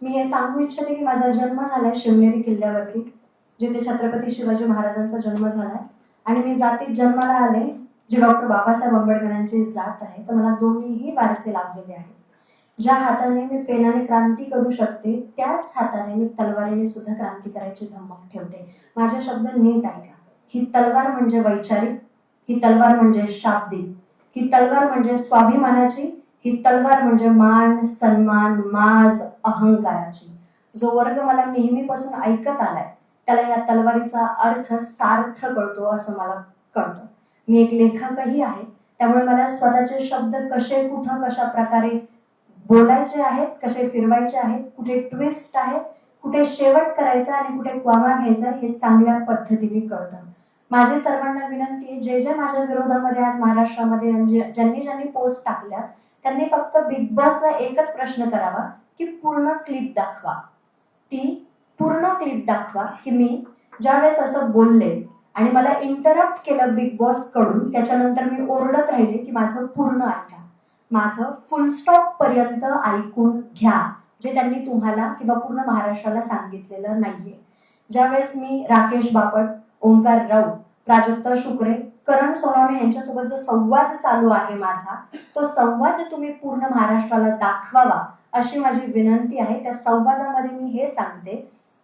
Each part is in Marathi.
मी हे सांगू इच्छिते की माझा जन्म झालाय शिवनेरी किल्ल्यावरती, जिथे छत्रपती शिवाजी महाराजांचा जन्म झालाय आणि मी जातीत जन्माला आले जी डॉक्टर बाबासाहेब आंबेडकरांची जात आहे. तर मला दोन्हीही वारसे लाभलेले आहेत. ज्या हाताने मी पेनाने क्रांती करू शकते त्याच हाताने मी तलवारीने सुद्धा क्रांती करायची धमक ठेवते. माझे शब्द नीट ऐका. ही तलवार म्हणजे वैचारिक, ही तलवार म्हणजे शाब्दिक, ही तलवार म्हणजे स्वाभिमानाची, ही तलवार म्हणजे मान सन्मान माज अहंकाराची. जो वर्ग मला नेहमीपासून ऐकत आलाय त्याला या तलवारीचा अर्थ सार्थ कळतो असं मला कळतं. मी एक लेखकही आहे, त्यामुळे मला स्वतःचे शब्द कसे कुठं कशा प्रकारे बोलायचे आहेत, कसे फिरवायचे आहेत, कुठे ट्विस्ट आहे, कुठे शेवट करायचा आणि कुठे क्वामा घ्यायचा हे चांगल्या पद्धतीने कळतं. माझी सर्वांना विनंती आहे, जे जे माझ्या विरोधामध्ये आज महाराष्ट्रामध्ये ज्यांनी ज्यांनी पोस्ट टाकल्या त्यांनी फक्त बिग बॉसला एकच प्रश्न करावा की पूर्ण क्लिप दाखवा. ती पूर्ण क्लिप दाखवा की मी ज्यावेळेस असं बोलले आणि मला इंटरप्ट केलं बिग बॉस कडून, त्याच्यानंतर मी ओरडत राहिले की माझं पूर्ण ऐका, माझं फुल स्टॉप पर्यंत ऐकून घ्या, जे त्यांनी तुम्हाला किंवा पूर्ण महाराष्ट्राला सांगितलेलं नाहीये. ज्यावेळेस मी राकेश बापट, ओंकार राऊत, प्राजक्ता शुक्रे, करण सोनवणे यांच्यासोबत जो संवाद चालू आहे माझा, तो संवाद तुम्ही पूर्ण महाराष्ट्राला दाखवावा अशी माझी विनंती आहे. त्या संवादामध्ये मी हे सांगते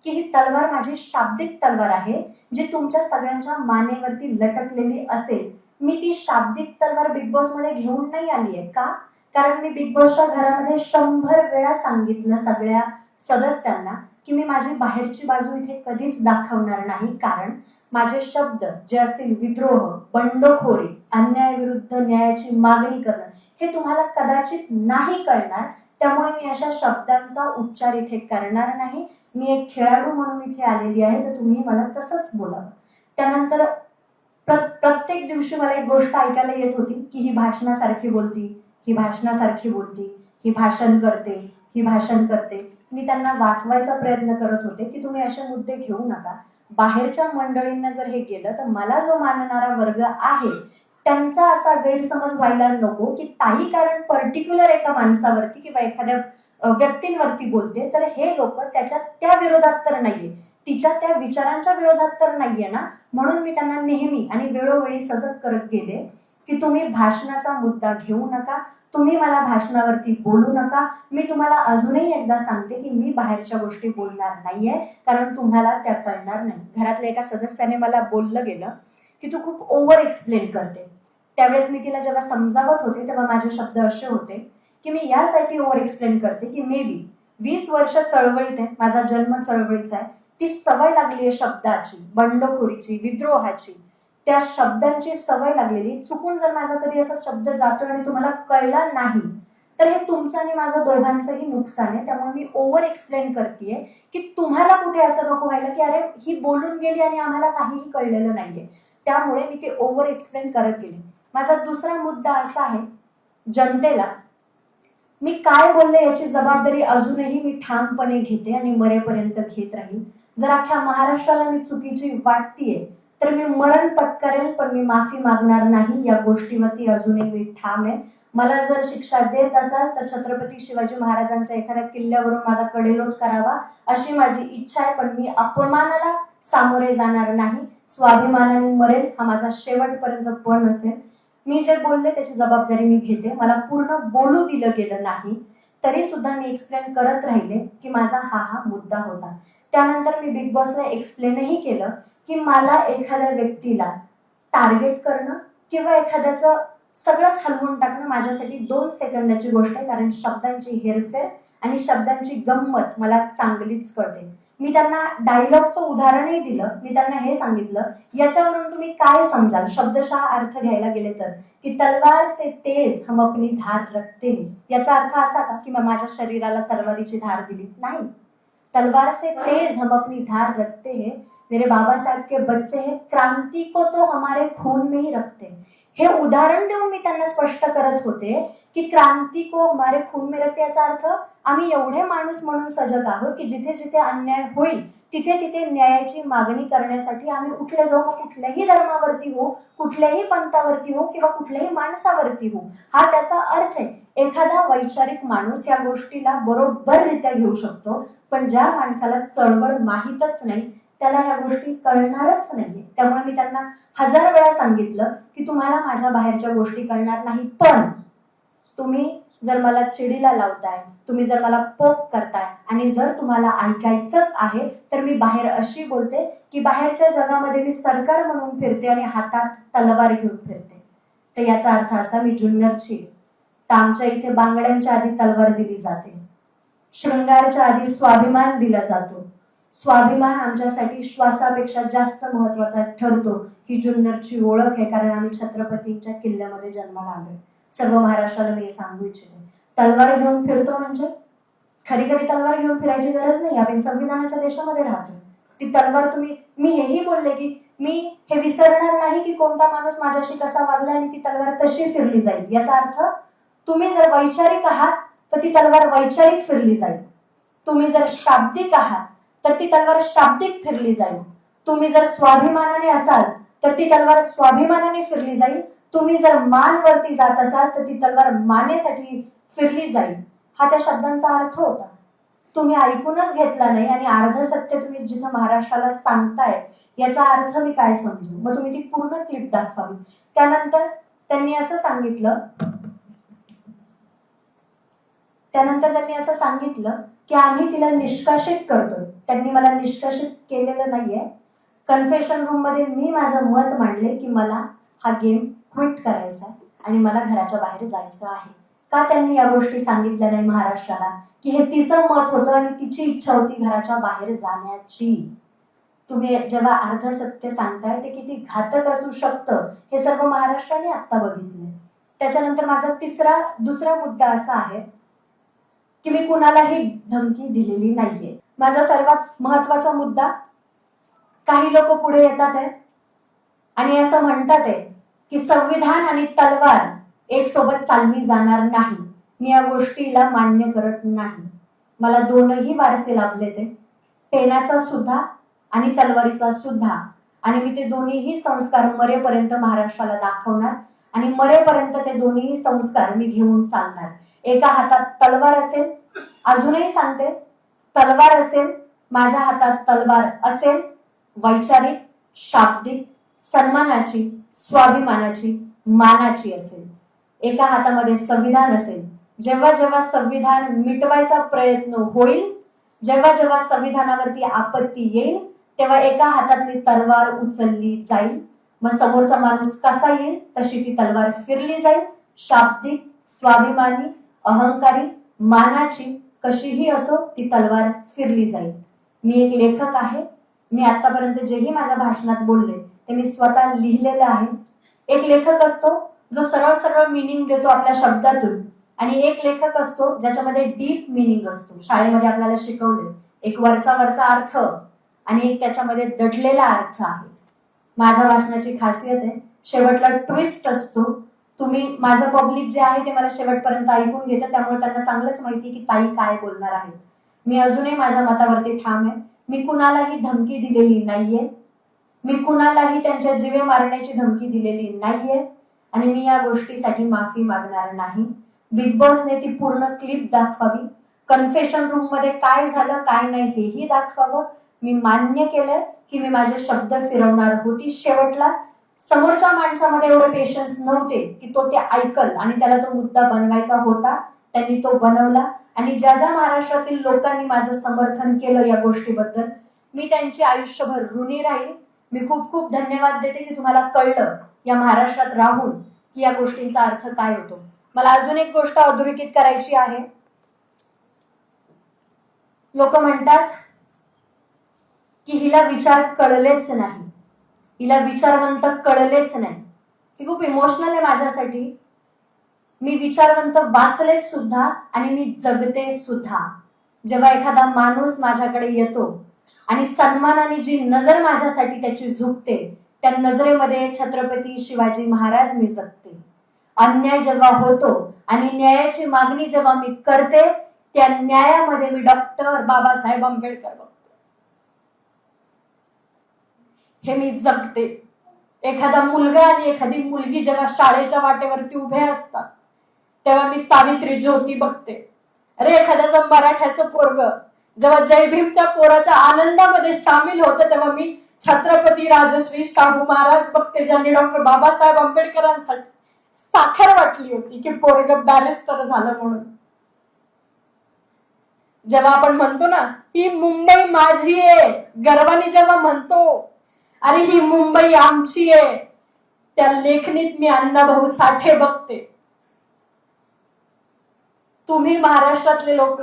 की ही तलवार माझी शाब्दिक तलवार आहे, जी तुमच्या सगळ्यांच्या मानेवरती लटकलेली असेल. मी ती शाब्दिक तलवार बिग बॉस मध्ये घेऊन नाही आली आहे. का? कारण मी बिग बॉसच्या घरामध्ये 100 वेळा सांगितलं सगळ्या सदस्यांना की मी माझी बाहेरची बाजू इथे कधीच दाखवणार नाही. कारण माझे शब्द जे असतील विद्रोह, बंडखोरी, अन्यायाविरुद्ध न्यायाची मागणी करणं हे तुम्हाला कदाचित नाही कळणार. त्यामुळे मी अशा शब्दांचा उच्चार इथे करणार नाही. मी एक खेळाडू म्हणून इथे आलेली आहे, तर तुम्ही मला तसंच बोलावं. त्यानंतर प्रत्येक दिवशी मला एक गोष्ट ऐकायला येत होती की ही भाषणासारखी बोलती, ही भाषणासारखी बोलती, ही भाषण करते, ही भाषण करते. मी त्यांना वाचवायचा प्रयत्न करत होते की तुम्ही असे मुद्दे घेऊ नका. बाहेरच्या मंडळींना जर हे गेलं तर मला जो मानणारा वर्ग आहे त्यांचा असा गैरसमज व्हायला नको की ताई कारण पर्टिक्युलर एका माणसावरती किंवा एखाद्या व्यक्तींवरती बोलते तर हे लोक त्याच्या त्या विरोधात तर नाहीये, तिच्या त्या विचारांच्या विरोधात तर नाहीये ना. म्हणून मी त्यांना नेहमी आणि वेळोवेळी सजग करत गेले की तुम्ही भाषणाचा मुद्दा घेऊ नका, तुम्ही मला भाषणावरती बोलू नका. मी तुम्हाला अजूनही एकदा सांगते की मी बाहेरच्या गोष्टी बोलणार नाहीये, कारण तुम्हाला त्या कळणार नाही. घरातल्या एका सदस्याने मला बोललं गेलं की तू खूप ओव्हर एक्सप्लेन करते. त्यावेळेस मी तिला जेव्हा समजावत होते तेव्हा माझे शब्द असे होते की मी यासाठी ओव्हर एक्सप्लेन करते की मे बी 20 वर्ष चळवळीत आहे, माझा जन्म चळवळीचा आहे, ती सवय लागली आहे शब्दाची, बंडखोरीची, विद्रोहाची, त्या शब्दांची सवय लागलेली. चुकून जर माझा कधी असा शब्द जातोय आणि तुम्हाला कळला नाही तर हे तुमचं आणि माझं दोघांचंही नुकसान आहे. त्यामुळे मी ओव्हर एक्सप्लेन करतेय की तुम्हाला कुठे असं नको व्हायला की अरे ही बोलून गेली आणि आम्हाला काहीही कळलेलं नाहीये. त्यामुळे मी ते ओव्हर एक्सप्लेन करत गेले. माझा दुसरा मुद्दा असा आहे, जनतेला मी काय बोलले याची जबाबदारी अजूनही मी ठामपणे घेते आणि मरेपर्यंत घेत राहील. जर अख्ख्या महाराष्ट्राला मी चुकीची वाटतीये तर मी मरण पत्करेल, पण मी माफी मागणार नाही. या गोष्टीवरती अजूनही मी ठाम आहे. मला जर शिक्षा देत असाल तर छत्रपती शिवाजी महाराजांच्या एखाद्या किल्ल्यावरून माझा कडेलोट करावा अशी माझी इच्छा आहे, पण मी अपमानाला सामोरे जाणार नाही. स्वाभिमानाने मरेल, हा माझा शेवटपर्यंत पण असेल. मी जे बोलले त्याची जबाबदारी मी घेते. मला पूर्ण बोलू दिलं गेलं नाही तरी सुद्धा मी एक्सप्लेन करत राहिले की माझा हा मुद्दा होता. त्यानंतर मी बिग बॉसला एक्सप्लेनही केलं की मला एखाद्या व्यक्तीला टार्गेट करणं किंवा एखाद्याचं सगळंच हलवून टाकणं माझ्यासाठी 2 सेकंदाची गोष्ट आहे, कारण शब्दांची हेरफेर आणि शब्दांची गंमत मला चांगलीच कळते. मी त्यांना डायलॉगचं उदाहरणही दिलं. मी त्यांना हे सांगितलं याच्यावरून तुम्ही काय समजाल, शब्दशः अर्थ घ्यायला गेले तर, की तलवार से तेज हम अपनी धार रखते हैं. याचा अर्थ असा का की माझ्या शरीराला तलवारीची धार दिली? नाही. तलवार से तेज हम अपनी धार रखते हैं, मेरे बाबा साहब के बच्चे हैं, क्रांति को तो हमारे खून में ही रखते हैं. हे उदाहरण देऊन मी त्यांना स्पष्ट करत होते की क्रांती को हमारे खून में रक्त, याचा अर्थ आम्ही एवढे माणूस म्हणून सजग आहोत की जिथे जिथे अन्याय होईल तिथे तिथे न्यायाची मागणी करण्यासाठी आम्ही उठले जाऊ, मग कुठल्याही धर्मावरती हो, कुठल्याही पंथावरती हो किंवा कुठल्याही माणसावरती हो. हा त्याचा अर्थ आहे. एखादा वैचारिक माणूस या गोष्टीला बरोबररित्या घेऊ शकतो, पण ज्या माणसाला चळवळ माहीतच नाही त्याला ह्या गोष्टी कळणारच नाहीये. त्यामुळे मी त्यांना 1000 वेळा सांगितलं की तुम्हाला माझ्या बाहेरच्या गोष्टी कळणार नाही, पण तुम्ही जर मला चिडीला लावताय, तुम्ही जर मला पोक करताय आणि जर तुम्हाला ऐकायचंच आहे तर मी बाहेर अशी बोलते की बाहेरच्या जगामध्ये मी सरकार म्हणून फिरते आणि हातात तलवार घेऊन फिरते. तर याचा अर्थ असा, मी जुन्नरची, तर आमच्या इथे बांगड्यांच्या आधी तलवार दिली जाते, शृंगारच्या आधी स्वाभिमान दिला जातो. स्वाभिमान आमच्यासाठी श्वासापेक्षा जास्त महत्वाचा ठरतो. ही जुन्नरची ओळख आहे, कारण आम्ही छत्रपतींच्या किल्ल्यामध्ये जन्माला आलोय. सर्व महाराष्ट्राला मी हे सांगू इच्छिते. तलवार घेऊन फिरतो म्हणजे खरी खरी तलवार घेऊन फिरायची गरज नाही. आपण संविधानाच्या देशामध्ये राहतो. ती तलवार मी हेही बोलले की मी हे विसरणार नाही की कोणता माणूस माझ्याशी कसा वागला आणि ती तलवार कशी फिरली जाईल. याचा अर्थ तुम्ही जर वैचारिक आहात तर ती तलवार वैचारिक फिरली जाईल. तुम्ही जर शाब्दिक आहात तर ती तलवार शाब्दिक फिरली जाईल. तुम्ही जर स्वाभिमानाने असाल तर ती तलवार स्वाभिमानाने फिरली जाईल. तुम्ही जर मानवरती जात असाल तर ती तलवार मानेसाठी फिरली जाईल. हा त्या शब्दांचा अर्थ होता. तुम्ही ऐकूनच घेतला नाही आणि अर्ध सत्य तुम्ही जिथं महाराष्ट्राला सांगताय याचा अर्थ मी काय समजू. मग तुम्ही ती पूर्ण क्लिप दाखवावी. त्यानंतर त्यांनी असं सांगितलं की आम्ही तिला निष्कासित करतोय. त्यांनी मला निष्कासित केलेलं नाहीये. कन्फेशन रूम मध्ये मी माझं मत मांडले की मला हा गेम क्विट करायचा आहे आणि मला घराच्या बाहेर जायचं आहे. का त्यांनी या गोष्टी सांगितल्या नाही महाराष्ट्राला की हे तिचं मत होतं आणि तिची इच्छा होती घराच्या बाहेर जाण्याची. तुम्ही जेव्हा अर्ध सत्य सांगताय ते किती घातक असू शकतं हे सर्व महाराष्ट्राने आत्ता बघितले. त्याच्यानंतर माझा दुसरा मुद्दा असा आहे की मी कुणालाही धमकी दिलेली नाहीये. माझा सर्वात महत्वाचा मुद्दा, काही लोक पुढे येतात आहे आणि असं म्हणतात आहे की संविधान आणि तलवार एक सोबत चालली जाणार नाही. मी या गोष्टीला मान्य करत नाही. मला दोनही वारसे लाभले, ते पेनाचा सुद्धा आणि तलवारीचा सुद्धा, आणि मी ते दोन्हीही संस्कार मरेपर्यंत महाराष्ट्राला दाखवणार आणि मरेपर्यंत ते दोन्ही संस्कार मी घेऊन चालणार. एका हातात तलवार असेल, अजूनही सांगते, तलवार असेल, माझ्या हातात तलवार असेल, वैचारिक, शाब्दिक, सन्मानाची, स्वाभिमानाची, मानाची असेल. एका हातामध्ये संविधान असेल. जेव्हा जेव्हा संविधान मिटवायचा प्रयत्न होईल, जेव्हा जेव्हा संविधानावरती आपत्ती येईल, तेव्हा एका हातातली तलवार उचलली जाईल. मग समोरचा माणूस कसा येईल तशी ती तलवार फिरली जाईल. शाब्दिक, स्वाभिमानी, अहंकारी, मानाची, कशीही असो ती तलवार फिरली जाईल. मी एक लेखक आहे. मी आतापर्यंत जेही माझ्या भाषणात बोलले ते मी स्वतः लिहिलेलं आहे. एक लेखक असतो जो सरळ सरळ मिनिंग देतो आपल्या शब्दातून, आणि एक लेखक असतो ज्याच्यामध्ये डीप मिनिंग असतो. शाळेमध्ये आपल्याला शिकवले एक वरचा अर्थ आणि एक त्याच्यामध्ये दडलेला अर्थ आहे. माझ्या भाषणाची खासियत आहे, शेवटला ट्विस्ट असतो. तुम्ही माझं पब्लिक जे आहे ते मला शेवटपर्यंत ऐकून घेतं, त्यामुळे त्यांना चांगलंच माहिती की ताई काय बोलणार आहे. मी अजूनही माझ्या मतावरती ठाम आहे. मी कुणालाही धमकी दिलेली नाहीये. मी कुणालाही त्यांच्या जीवे मारण्याची धमकी दिलेली नाहीये आणि मी या गोष्टीसाठी माफी मागणार नाही. बिग बॉसने ती पूर्ण क्लिप दाखवावी. कन्फेशन रूम मध्ये काय झालं काय नाही हेही दाखवावं. मी मान्य केलंय की मी माझे शब्द फिरवणार होती. शेवटला समोरच्या माणसामध्ये एवढे पेशन्स नव्हते की तो ते ऐकल आणि त्याला तो मुद्दा बनवायचा होता. त्यांनी तो बनवला आणि ज्या ज्या महाराष्ट्रातील लोकांनी माझं समर्थन केलं या गोष्टीबद्दल मी त्यांची आयुष्यभर ऋणी राहील. मी खूप खूप धन्यवाद देते की तुम्हाला कळलं या महाराष्ट्रात राहून की या गोष्टींचा अर्थ काय होतो. मला अजून एक गोष्ट अधोरेखित करायची आहे. लोक म्हणतात की हिला विचार कळलेच नाही, हिला विचारवंत कळलेच नाही. ही खूप इमोशनल आहे माझ्यासाठी. मी विचारवंत वाचलेच सुद्धा आणि मी जगते सुद्धा. जेव्हा एखादा माणूस माझ्याकडे येतो आणि सन्मानाने जी नजर माझ्यासाठी त्याची झुकते त्या नजरेमध्ये छत्रपती शिवाजी महाराज मी जगते. अन्याय जेव्हा होतो आणि न्यायाची मागणी जेव्हा मी करते, त्या न्यायामध्ये मी डॉक्टर बाबासाहेब आंबेडकर बघते. हे मी जगते. एखादा मुलगा आणि एखादी मुलगी जेव्हा शाळेच्या वाटेवरती उभे असतात, तेव्हा मी सावित्री ज्योती बघते. अरे एखाद्याचं मराठ्याचं पोरग जेव्हा जय भीमच्या पोराच्या आनंदामध्ये सामील होतं, तेव्हा मी छत्रपती राजश्री शाहू महाराज बघते, ज्यांनी डॉक्टर बाबासाहेब आंबेडकरांसाठी साखर वाटली होती की पोरग बॅरिस्टर झालं म्हणून. जेव्हा आपण म्हणतो ना, ही मुंबई माझी आहे, गर्वाने जेव्हा म्हणतो, अरे ही मुंबई आमची आहे, त्या लेखणीत मी अण्णाभाऊ साठे बघते. तुम्ही महाराष्ट्रातले लोक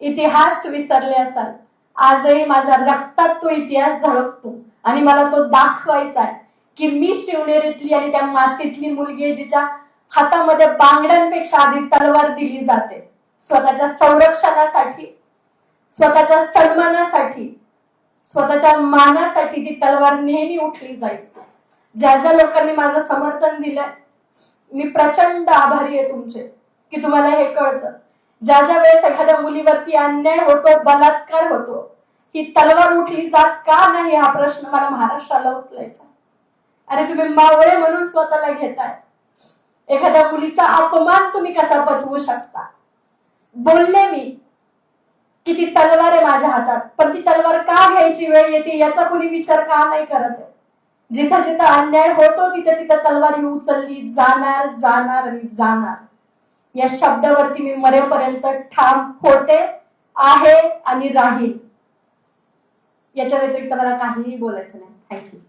इतिहास विसरले असाल, आजही माझ्या रक्तात तो इतिहास झळकतो आणि मला तो दाखवायचा आहे की मी शिवनेरीतली आणि त्या मातीतली मुलगी आहे, जिच्या हातामध्ये बांगड्यांपेक्षा आधी तलवार दिली जाते. स्वतःच्या संरक्षणासाठी, स्वतःच्या सन्मानासाठी, स्वतःच्या मानासाठी ती तलवार नेहमी उठली जाईल. ज्या ज्या लोकांनी माझं समर्थन दिलंय, मी प्रचंड आभारी आहे तुमचे की तुम्हाला हे कळतं. ज्या ज्या वेळेस एखाद्या मुलीवरती अन्याय होतो, बलात्कार होतो, ही तलवार उठली जात का नाही हा प्रश्न मला महाराष्ट्राला उचलायचा. अरे तुम्ही मावळे म्हणून स्वतःला घेताय. एखाद्या मुलीचा अपमान तुम्ही कसा पचवू शकता. बोलले मी की ती तलवार आहे माझ्या हातात, पण ती तलवार का घ्यायची वेळ येते याचा कोणी विचार का नाही करत आहे. जिथं जिथं अन्याय होतो तिथं तिथं तलवार उचलली जाणार जाणार आणि जाणार. या शब्दावरती मी मरेपर्यंत ठाम होते, आहे आणि राहील. याच्या व्यतिरिक्त मला काहीही बोलायचं नाही. थँक्यू.